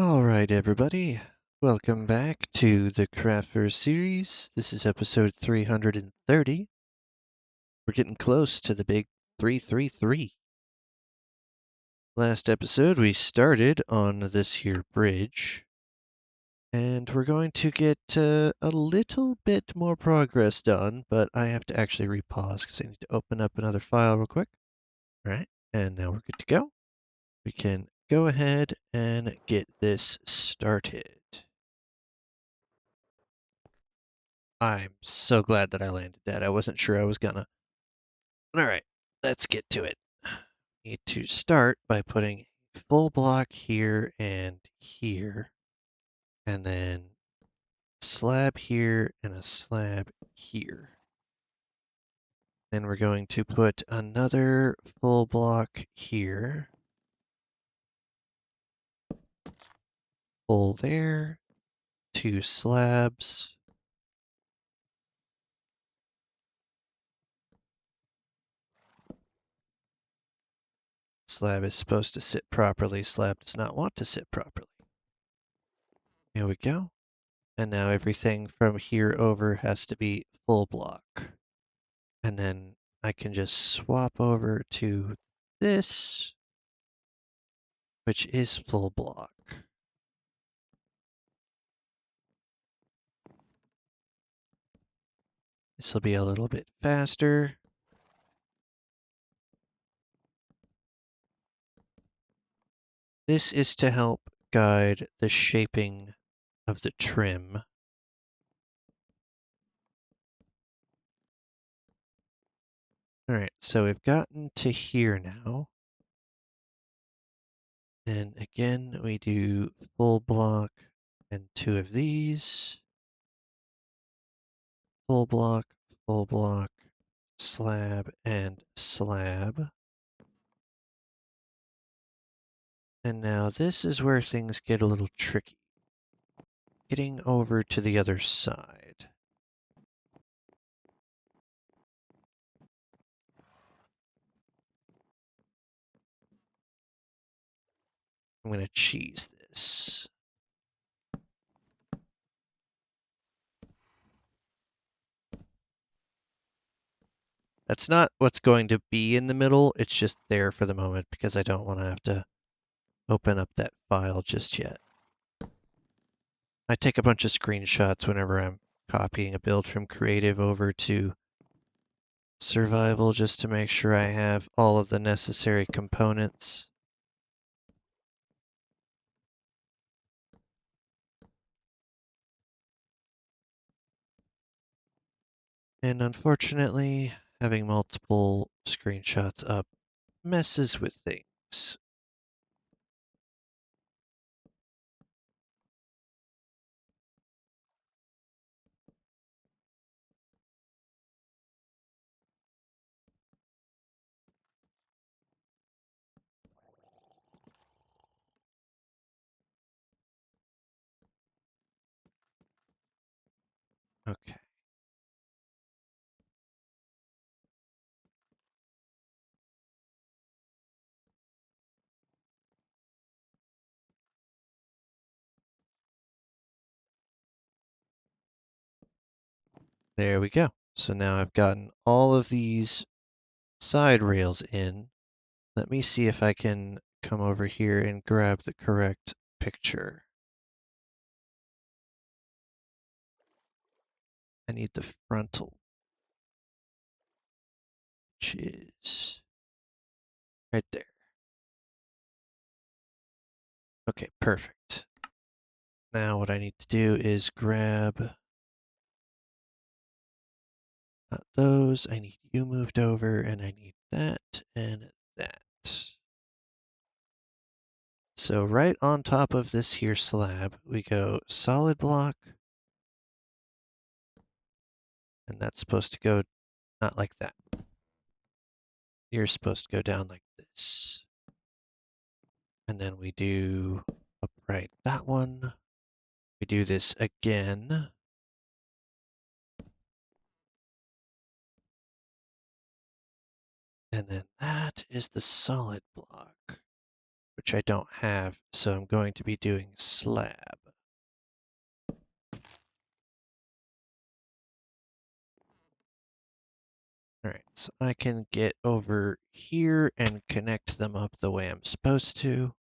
All right, everybody. Welcome back to the Craftverse series. This is episode 330. We're getting close to the big 333. Last episode, we started on this here bridge, and we're going to get a little bit more progress done, but I have to actually repause because I need to open up another file real quick. All right, and now we're good to go. We can go ahead and get this started. I'm so glad that I landed that. I wasn't sure I was gonna. All right, let's get to it. Need to start by putting a full block here and here, and then slab here and a slab here. Then we're going to put another full block here, full there, 2 slabs. Slab is supposed to sit properly. Slab does not want to sit properly. Here we go. And now everything from here over has to be full block. And then I can just swap over to this, which is full block. This will be a little bit faster. This is to help guide the shaping of the trim. All right, so we've gotten to here now. And again, we do full block and 2 of these. Full block, slab, and slab. And now this is where things get a little tricky. Getting over to the other side. I'm going to cheese this. That's not what's going to be in the middle. It's just there for the moment because I don't want to have to open up that file just yet. I take a bunch of screenshots whenever I'm copying a build from Creative over to Survival just to make sure I have all of the necessary components. And unfortunately, having multiple screenshots up messes with things. Okay. There we go. So now I've gotten all of these side rails in. Let me see if I can come over here and grab the correct picture. I need the frontal, which is right there. Okay, perfect. Now what I need to do is grab those. I need you moved over, and I need that and that. So right on top of this here slab, we go solid block, and that's supposed to go not like that. You're supposed to go down like this. And then we do upright that one. We do this again. And then that is the solid block, which I don't have, so I'm going to be doing slab. All right, so I can get over here and connect them up the way I'm supposed to.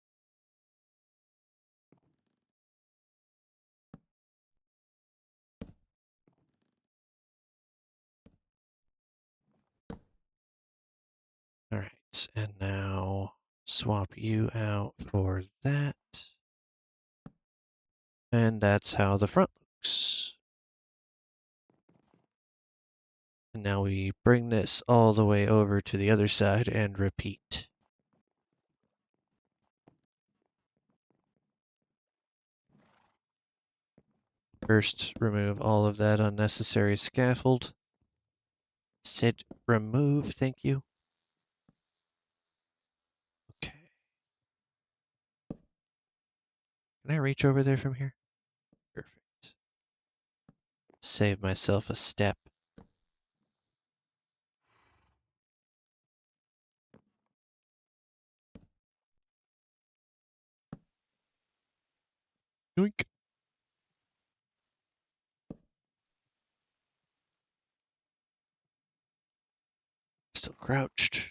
All right, and now swap you out for that. And that's how the front looks. And now we bring this all the way over to the other side and repeat. First, remove all of that unnecessary scaffold. Said remove, thank you. Okay. Can I reach over there from here? Perfect. Save myself a step. Yoink. Still crouched.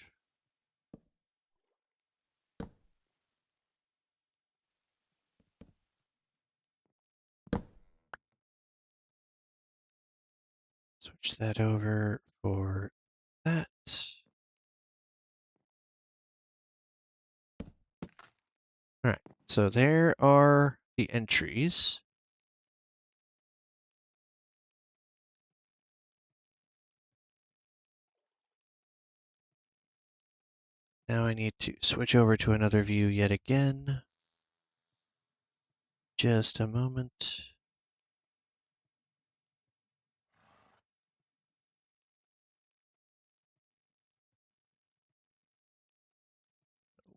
Switch that over for that. All right, so there are the entries. Now I need to switch over to another view yet again. Just a moment.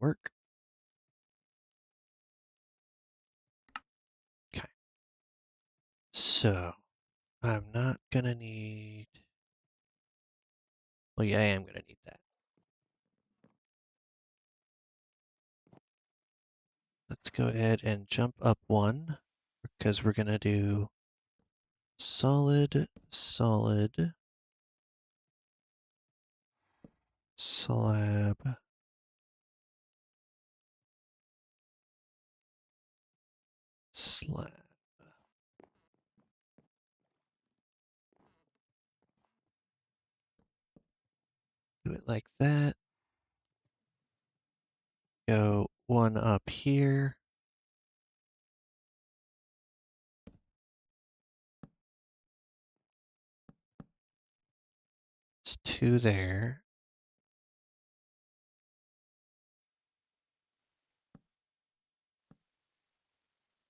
Work. Okay. So I'm not gonna need. Well, yeah, I am gonna need that. Let's go ahead and jump up one because we're gonna do solid, solid, slab, slab. Do it like that. Go one up here. It's two there.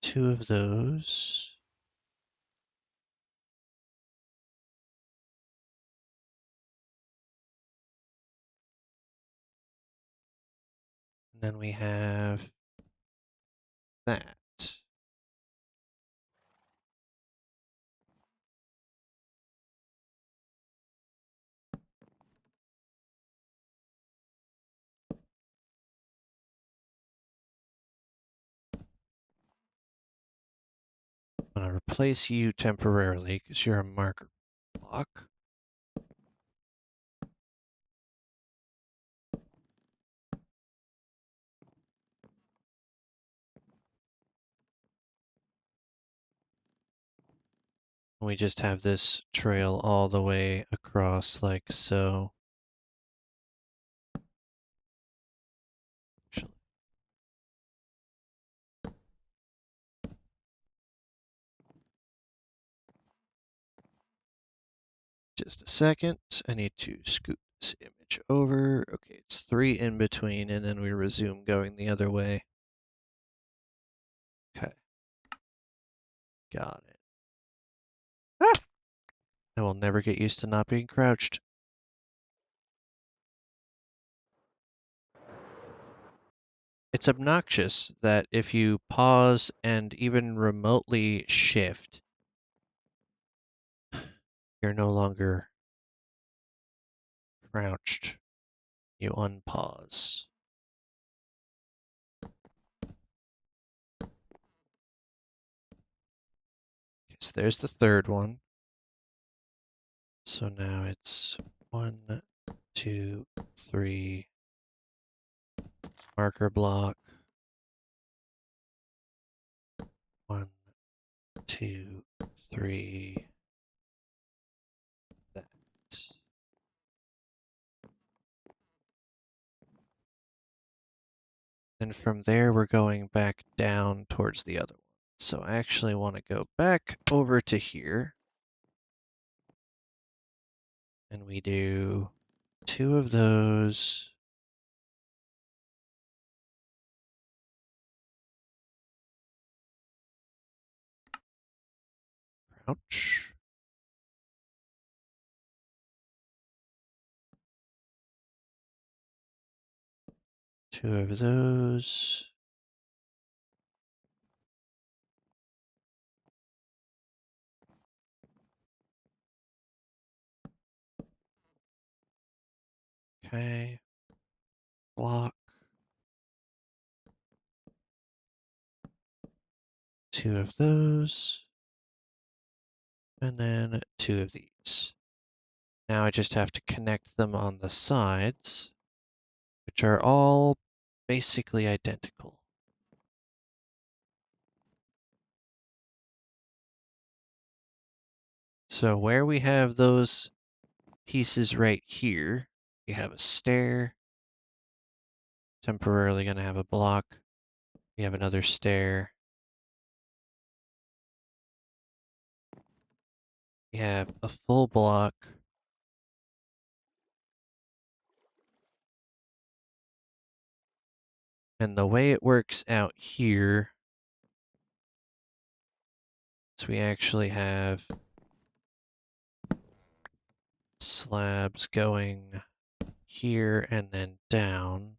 Two of those. And then we have that. I'm gonna replace you temporarily because you're a marker block. We just have this trail all the way across like so. Actually, just a second. I need to scoot this image over. Okay, it's three in between, and then we resume going the other way. Okay. Got it. Ah! I will never get used to not being crouched. It's obnoxious that if you pause and even remotely shift, you're no longer crouched. You unpause. so there's the third one. So now it's 1, 2, 3, marker block. 1, 2, 3, that. And from there, we're going back down towards the other one. So I actually want to go back over to here. And we do 2 of those. Ouch. 2 of those. Okay. Block. 2 of those. And then 2 of these. Now I just have to connect them on the sides, which are all basically identical. So where we have those pieces right here, we have a stair, temporarily going to have a block. We have another stair. We have a full block. And the way it works out here is we actually have slabs going here and then down.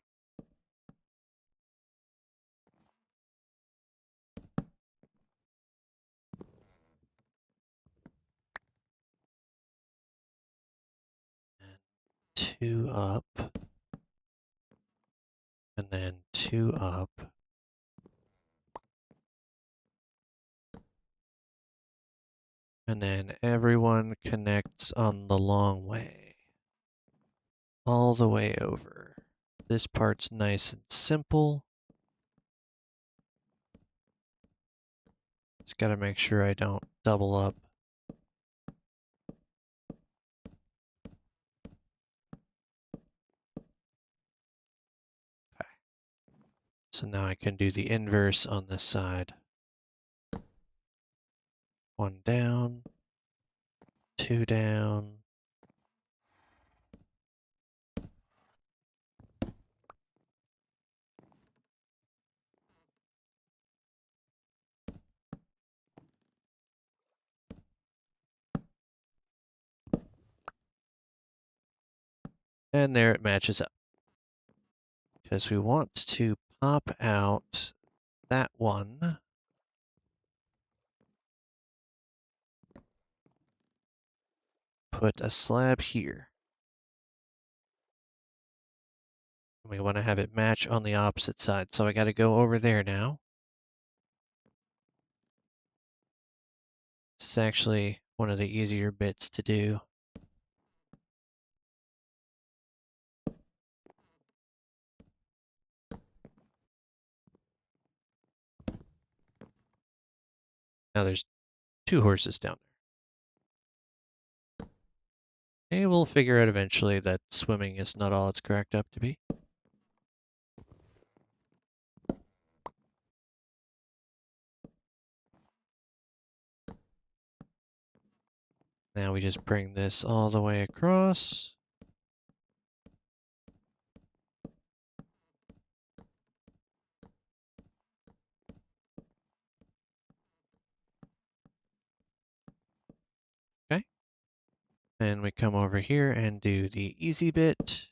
And 2 up. And then 2 up. And then everyone connects on the long way. All the way over. This part's nice and simple. Just gotta make sure I don't double up. Okay. So now I can do the inverse on this side. 1 down, 2 down. And there it matches up. Because we want to pop out that one. Put a slab here. We want to have it match on the opposite side. So I got to go over there now. This is actually one of the easier bits to do. Now there's 2 horses down there. Okay, we'll figure out eventually that swimming is not all it's cracked up to be. Now we just bring this all the way across. Okay. And we come over here and do the easy bit.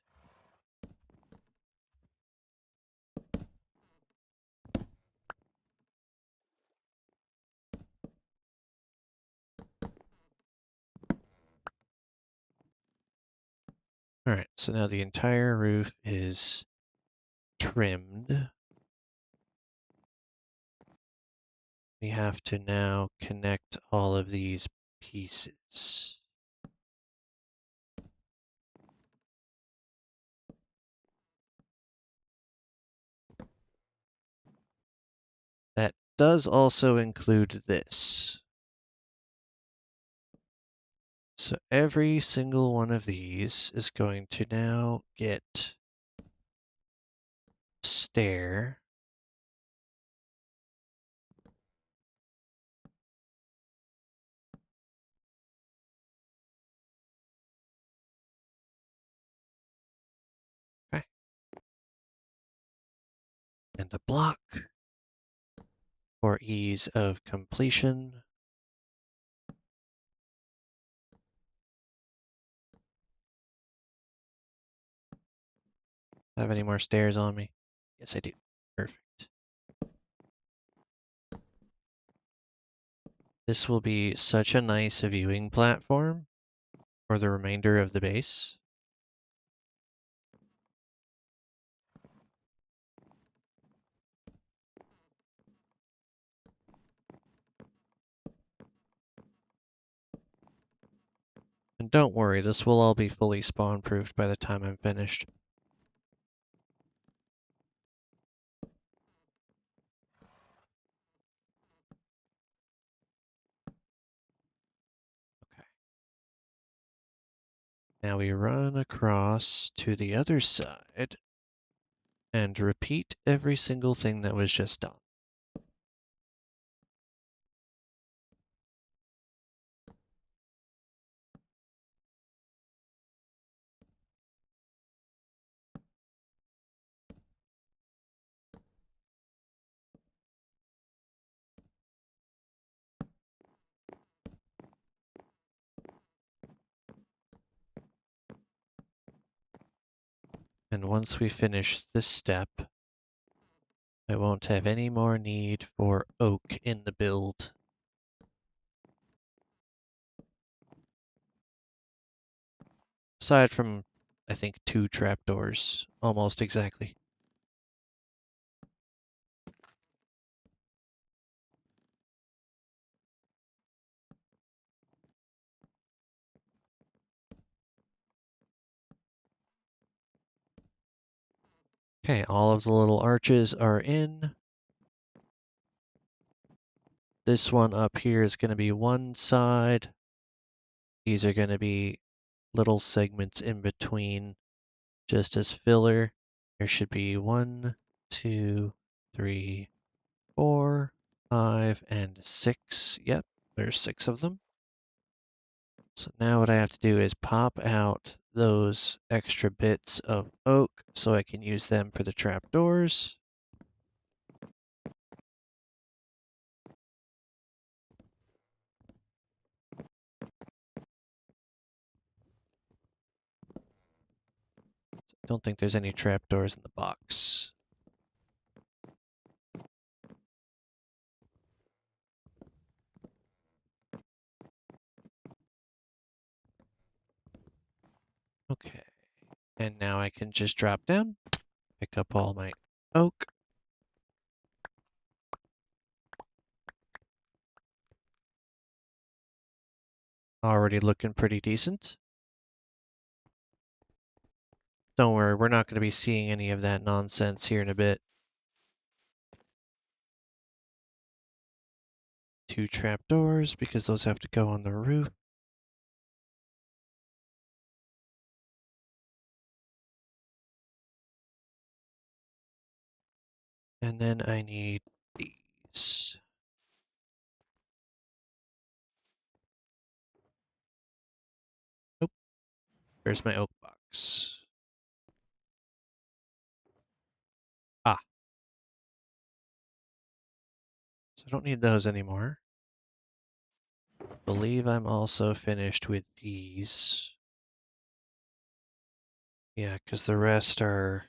All right, so now the entire roof is trimmed. we have to now connect all of these pieces. That does also include this. So every single one of these is going to now get a stair. Okay. And a block for ease of completion. Have any more stairs on me? Yes, I do. Perfect. This will be such a nice viewing platform for the remainder of the base. And don't worry, this will all be fully spawn-proofed by the time I'm finished. Okay. Now we run across to the other side and repeat every single thing that was just done. And once we finish this step, I won't have any more need for oak in the build. Aside from, I think, 2 trapdoors, almost exactly. Okay, all of the little arches are in. This one up here is going to be one side. These are going to be little segments in between just as filler. There should be 1, 2, 3, 4, 5, and 6. Yep, there's 6 of them. So now what I have to do is pop out those extra bits of oak so I can use them for the trapdoors. Don't think there's any trapdoors in the box. Okay, and now I can just drop down, pick up all my oak. Already looking pretty decent. Don't worry, we're not going to be seeing any of that nonsense here in a bit. 2 trapdoors because those have to go on the roof. And then I need these. Nope, there's my oak box. Ah, so I don't need those anymore. Believe I'm also finished with these. Yeah, because the rest are...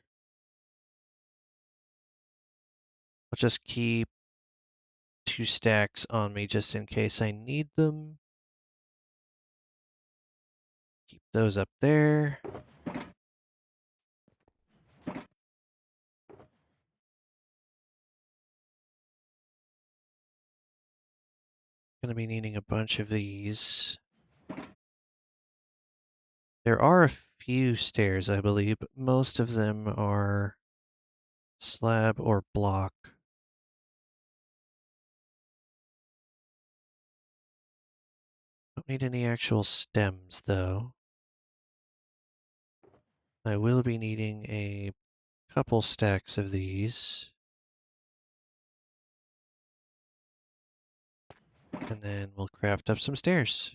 I'll just keep 2 stacks on me just in case I need them. Keep those up there. Gonna be needing a bunch of these. There are a few stairs, I believe, but most of them are slab or block. Don't need any actual stems, though. I will be needing a couple stacks of these. And then we'll craft up some stairs.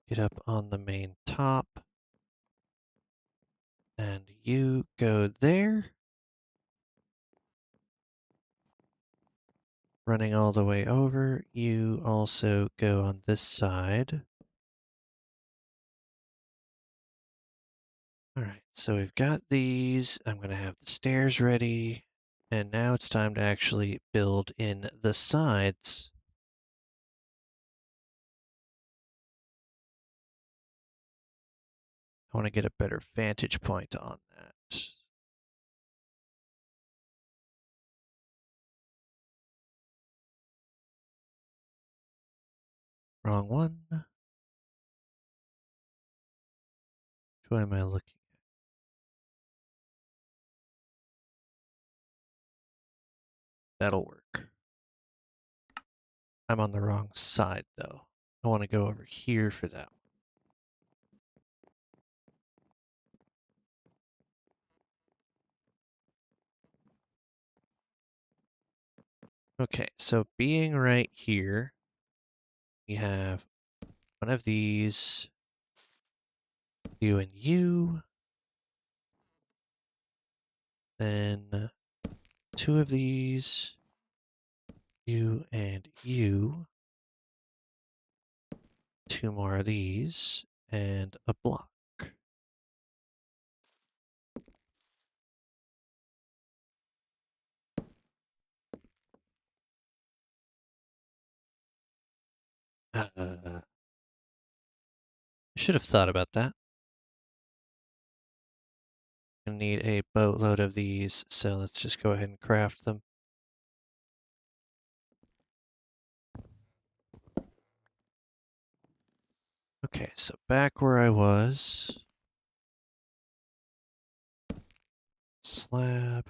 Get up on the main top. And you go there. Running all the way over, you also go on this side. All right, so we've got these. I'm going to have the stairs ready. And now it's time to actually build in the sides. I want to get a better vantage point on that. Wrong one. Which one am I looking at? That'll work. I'm on the wrong side, though. I want to go over here for that. Okay, so being right here, we have one of these, you and you, then two of these, you and you, two more of these, and a block. I should have thought about that. I need a boatload of these, so let's just go ahead and craft them. Okay, so back where I was. Slab.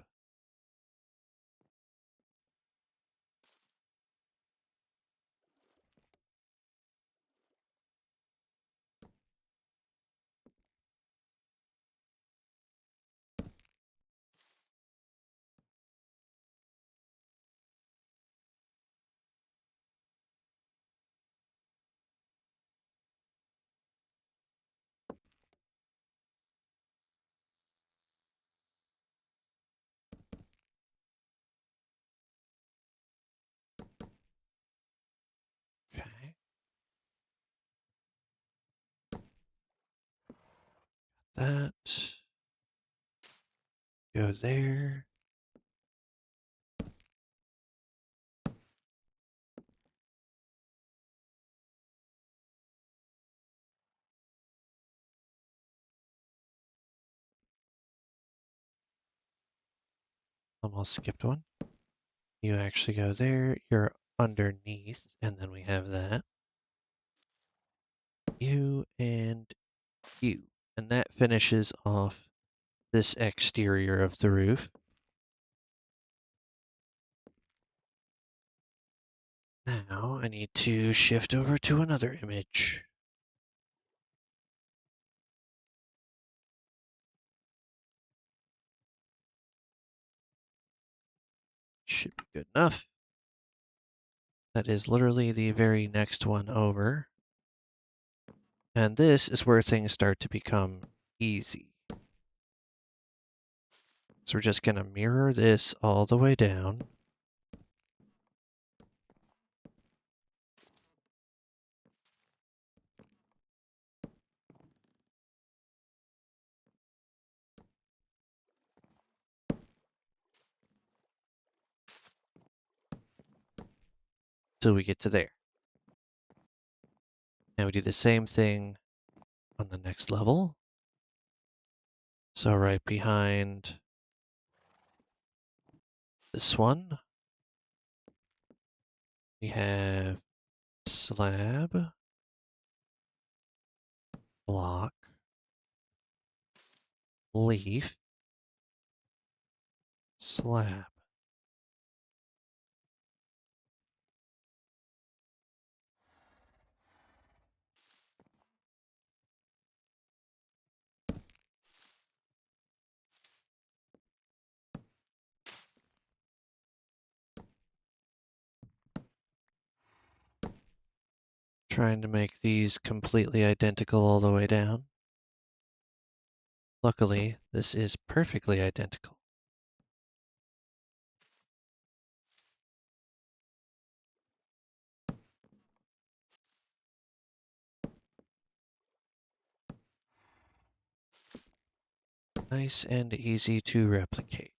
Okay. That. Go there. Almost skipped one. You actually go there. You're underneath, and then we have that. You and you. And that finishes off this exterior of the roof. Now I need to shift over to another image. Should be good enough. That is literally the very next one over. And this is where things start to become easy. So we're just going to mirror this all the way down. till we get to there. Now we do the same thing on the next level. So right behind this one, we have slab, block, leaf, slab. Trying to make these completely identical all the way down. Luckily, this is perfectly identical. Nice and easy to replicate.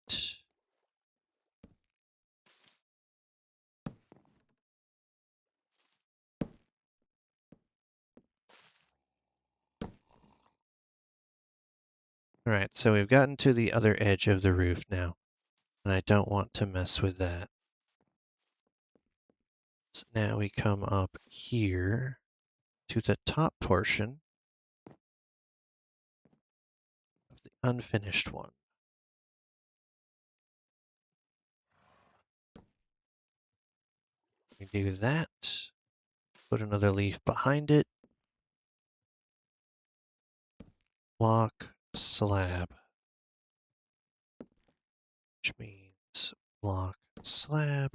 All right, so we've gotten to the other edge of the roof now, and I don't want to mess with that. So now we come up here to the top portion of the unfinished one. We do that, put another leaf behind it, block, slab, which means block, slab,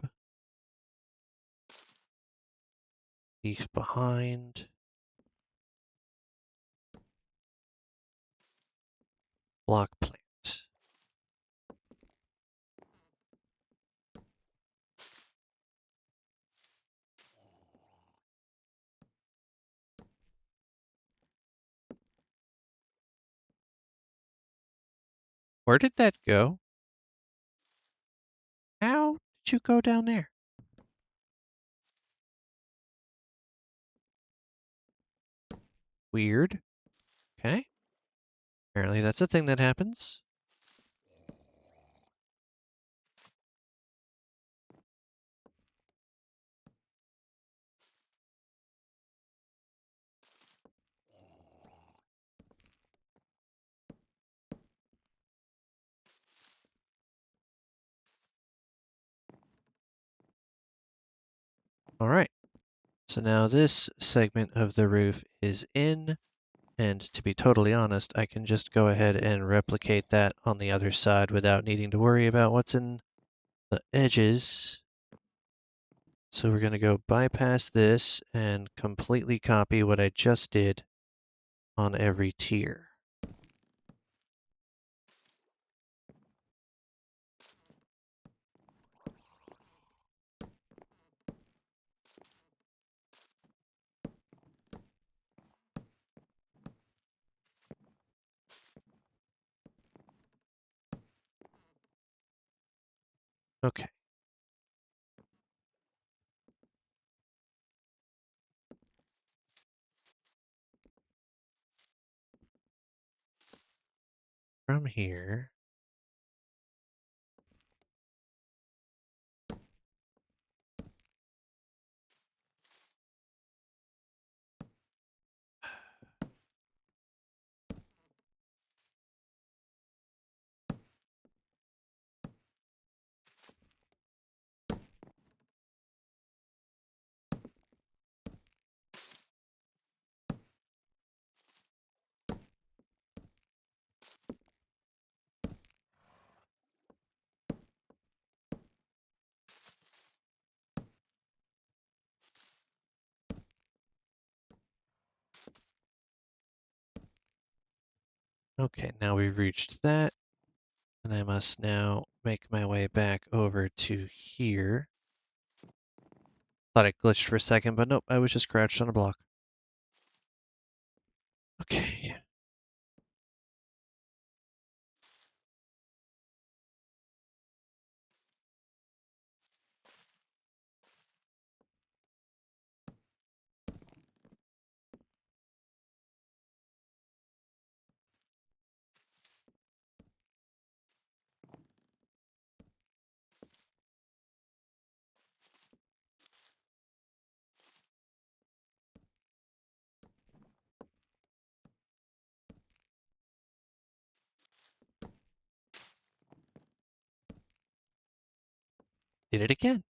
leaf behind, block, plant. Where did that go? How did you go down there? Weird. Okay. Apparently that's a thing that happens. All right. So now this segment of the roof is in, and to be totally honest, I can just go ahead and replicate that on the other side without needing to worry about what's in the edges. So we're going to go bypass this and completely copy what I just did on every tier. Okay. From here, okay, now we've reached that, and I must now make my way back over to here. Thought I glitched for a second, but nope, I was just crouched on a block. Okay. Did it again.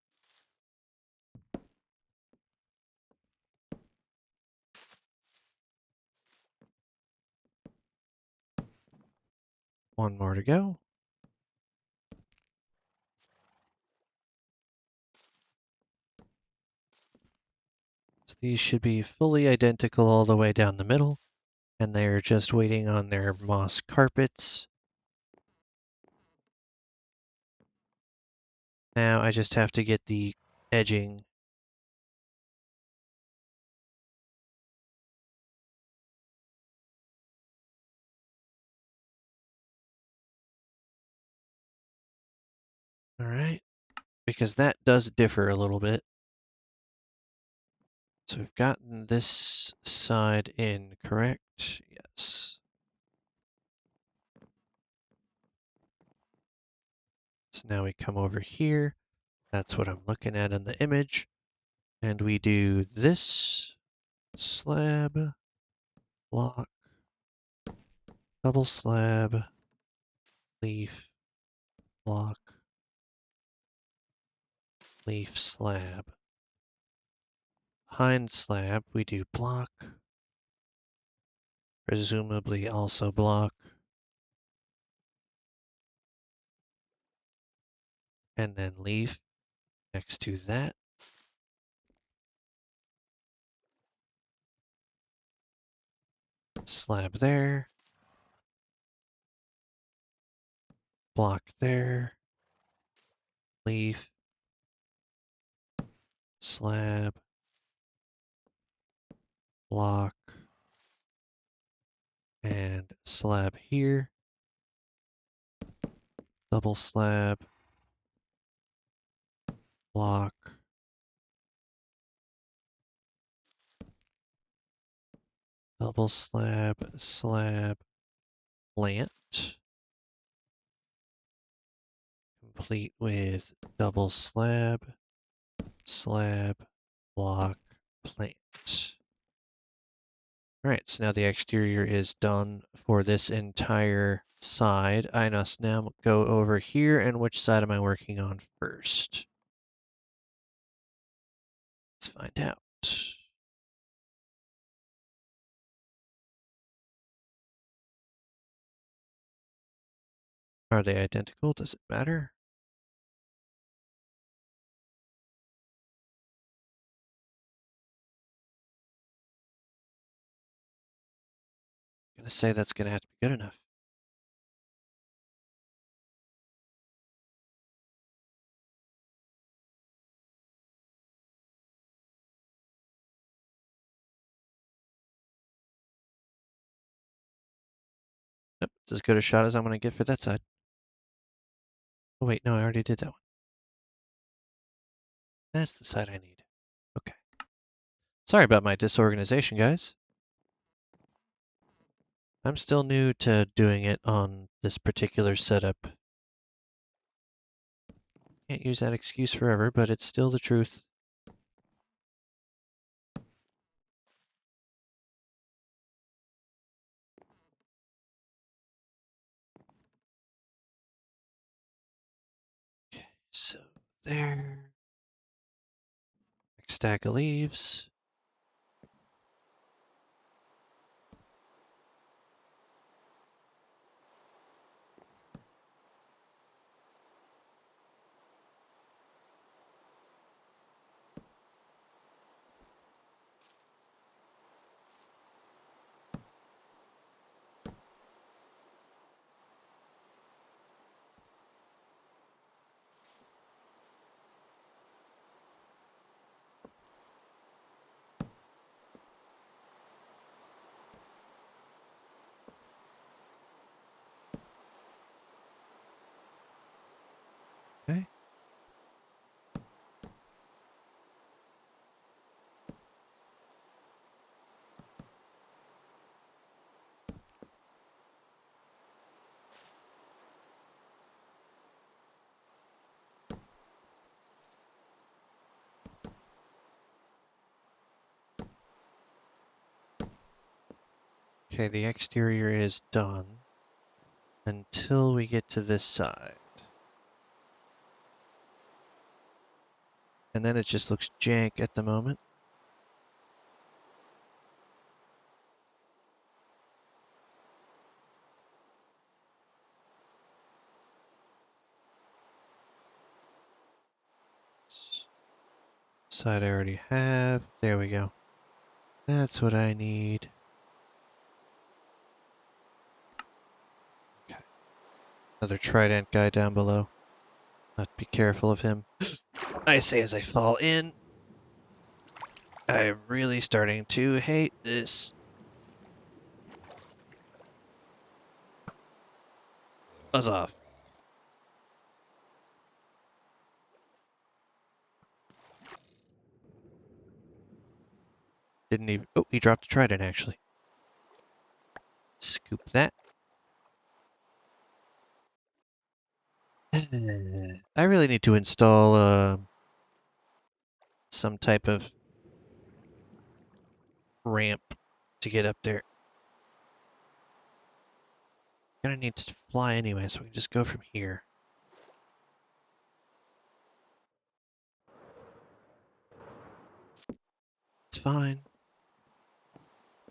One more to go. So these should be fully identical all the way down the middle, and they're just waiting on their moss carpets. Now I just have to get the edging. All right, because that does differ a little bit. So we've gotten this side in correct. Yes. So now we come over here. That's what I'm looking at in the image. And we do this slab, block, double slab, leaf, block, leaf, slab. Behind slab, we do block, presumably also block, and then leaf next to that. Slab there, block there, leaf, slab, block, and slab here, double slab, block, double slab, slab, plant, complete with double slab, slab, block, plant. All right, so now the exterior is done for this entire side. I must now go over here, and which side am I working on first? Let's find out. Are they identical? Does it matter? I'm gonna say that's gonna have to be good enough. Yep, it's as good a shot as I'm gonna get for that side. Oh wait, no, I already did that one. That's the side I need. Okay. Sorry about my disorganization, guys. I'm still new to doing it on this particular setup. Can't use that excuse forever, but it's still the truth. Okay, so there. Next stack of leaves. Okay. Okay, the exterior is done until we get to this side. And then it just looks jank at the moment. Side I already have. There we go. That's what I need. Okay. Another trident guy down below. Have to be careful of him. I say as I fall in. I'm really starting to hate this. Buzz off. Didn't even... Oh, he dropped a trident, actually. Scoop that. I really need to install some type of ramp to get up there. Gonna need to fly anyway, so we can just go from here. It's fine.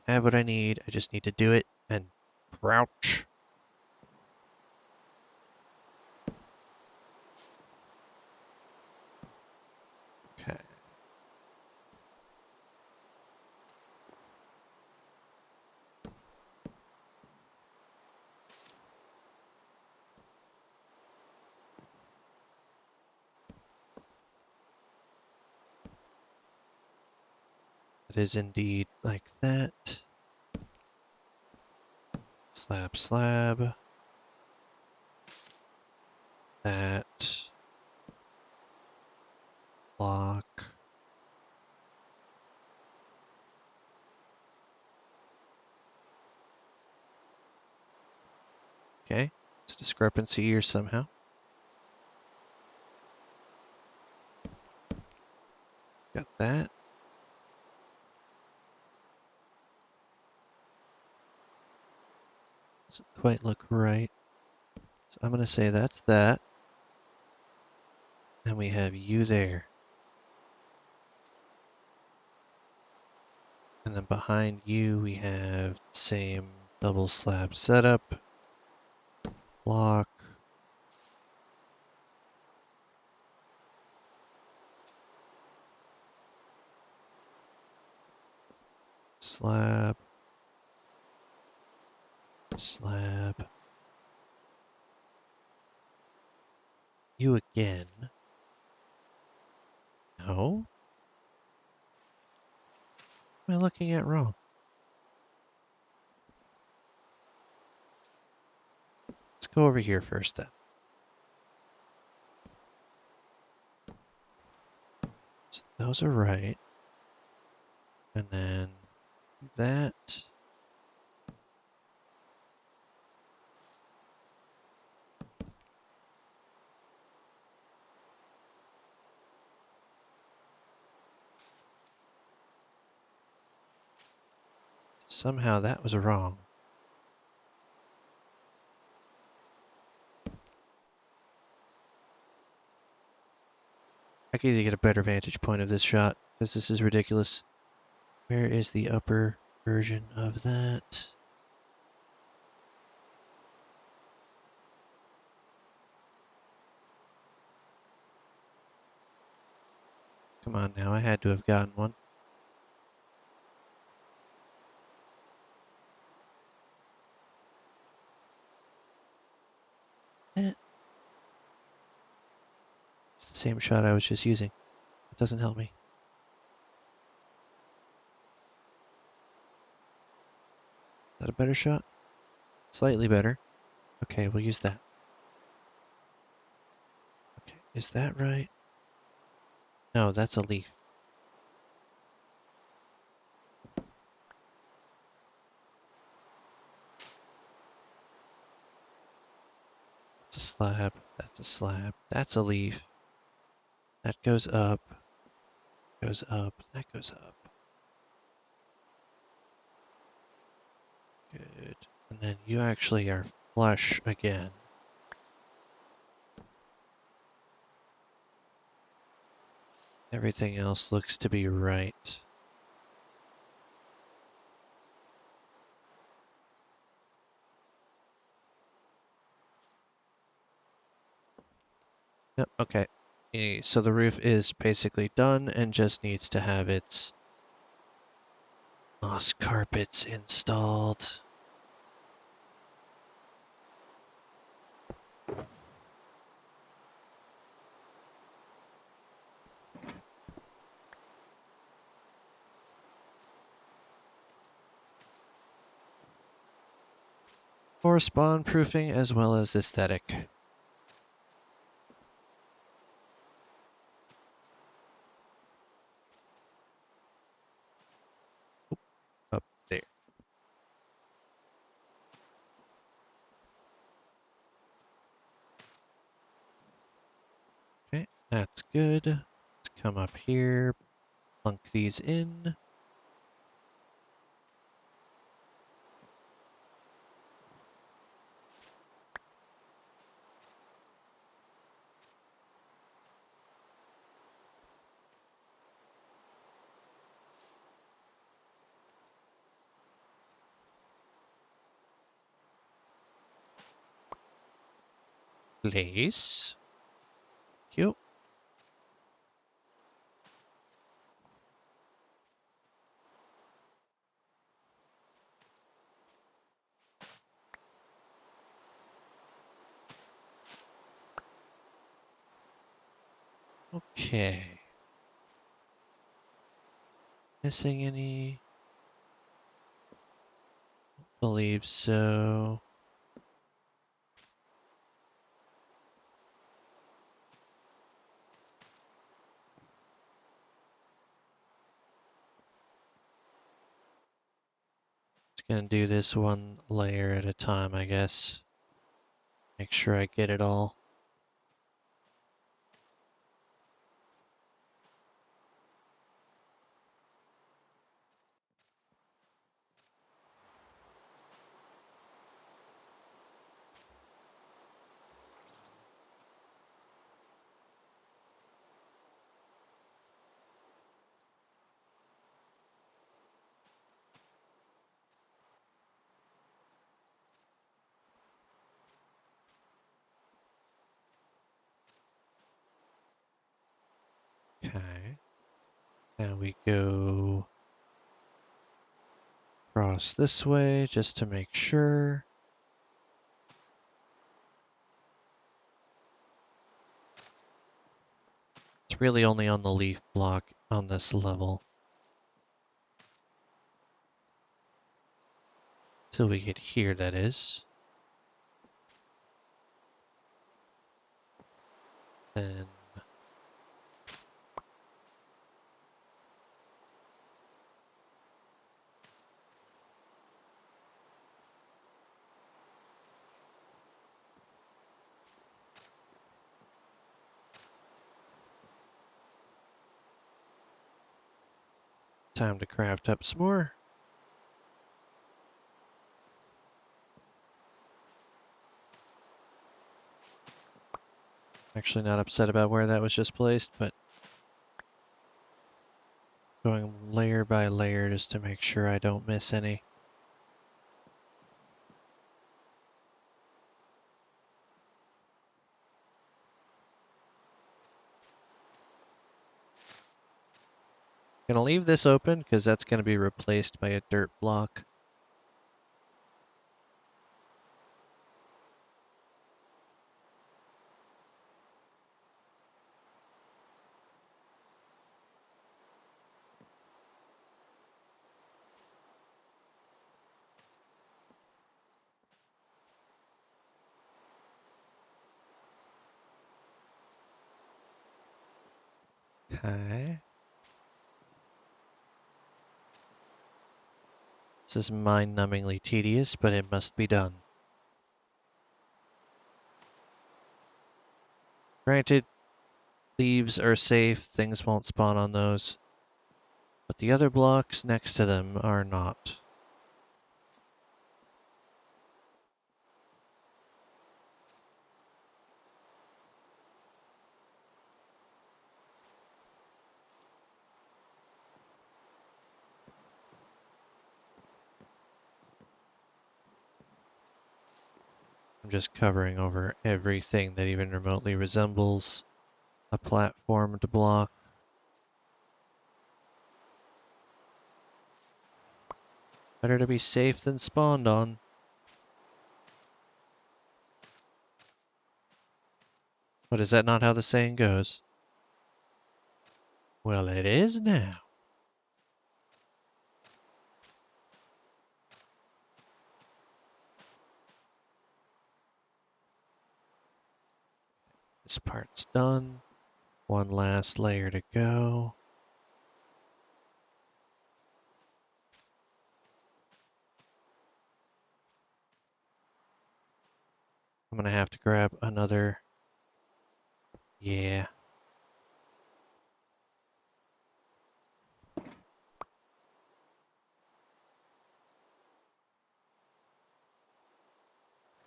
I have what I need. I just need to do it and crouch. Okay. It is indeed like that. Slab, slab. That. Block. Okay. It's a discrepancy here somehow. Got that. Doesn't quite look right. So I'm going to say that's that. And we have you there. And then behind you we have the same double slab setup. Block. Slab. Slab. You again. No? What am I looking at wrong? Let's go over here first then. So those are right. And then that. Somehow that was wrong. I could get a better vantage point of this shot, because this is ridiculous. Where is the upper version of that? Come on now, I had to have gotten one. Eh. It's the same shot I was just using. It doesn't help me. Is that a better shot? Slightly better. Okay, we'll use that. Okay, is that right? No, that's a leaf. That's a slab. That's a slab. That's a leaf. That goes up. Goes up. That goes up. Good. And then you actually are flush again. Everything else looks to be right. Yep, okay. So the roof is basically done and just needs to have its moss carpets installed. For spawn proofing as well as aesthetic. Up there. Okay, that's good. Let's come up here, plunk these in. Place. Cute. Okay. Missing any? Believe so. Just gonna do this one layer at a time, I guess. Make sure I get it all. Okay. Now we go across this way just to make sure. It's really only on the leaf block on this level. Till we get here, that is. Then time to craft up some more. Actually not upset about where that was just placed, but going layer by layer just to make sure I don't miss any. Gonna leave this open because that's gonna be replaced by a dirt block. Okay. This is mind-numbingly tedious, but it must be done. Granted, leaves are safe, things won't spawn on those, but the other blocks next to them are not. I'm just covering over everything that even remotely resembles a platformed block. Better to be safe than spawned on. But is that not how the saying goes? Well, it is now. This part's done. One last layer to go. I'm gonna have to grab another. Yeah.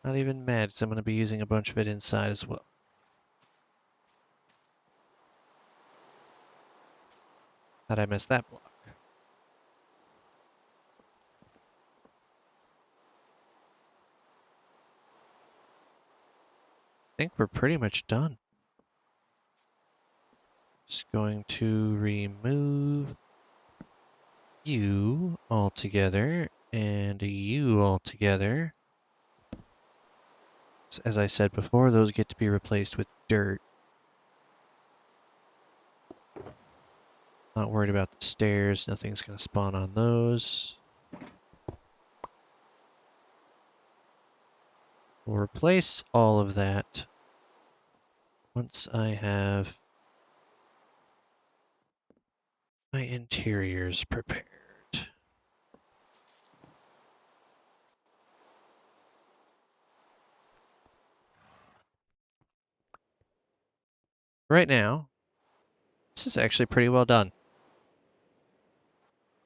Not even mad, because I'm gonna be using a bunch of it inside as well. How'd I miss that block? I think we're pretty much done. Just going to remove you altogether and you altogether. As I said before, those get to be replaced with dirt. Not worried about the stairs. Nothing's going to spawn on those. We'll replace all of that once I have my interiors prepared. Right now, this is actually pretty well done.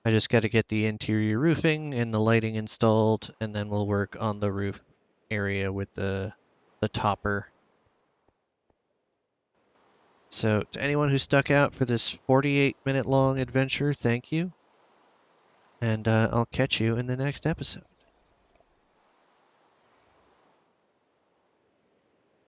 I just got to get the interior roofing and the lighting installed, and then we'll work on the roof area with the topper. So to anyone who stuck out for this 48-minute long adventure, thank you. And I'll catch you in the next episode.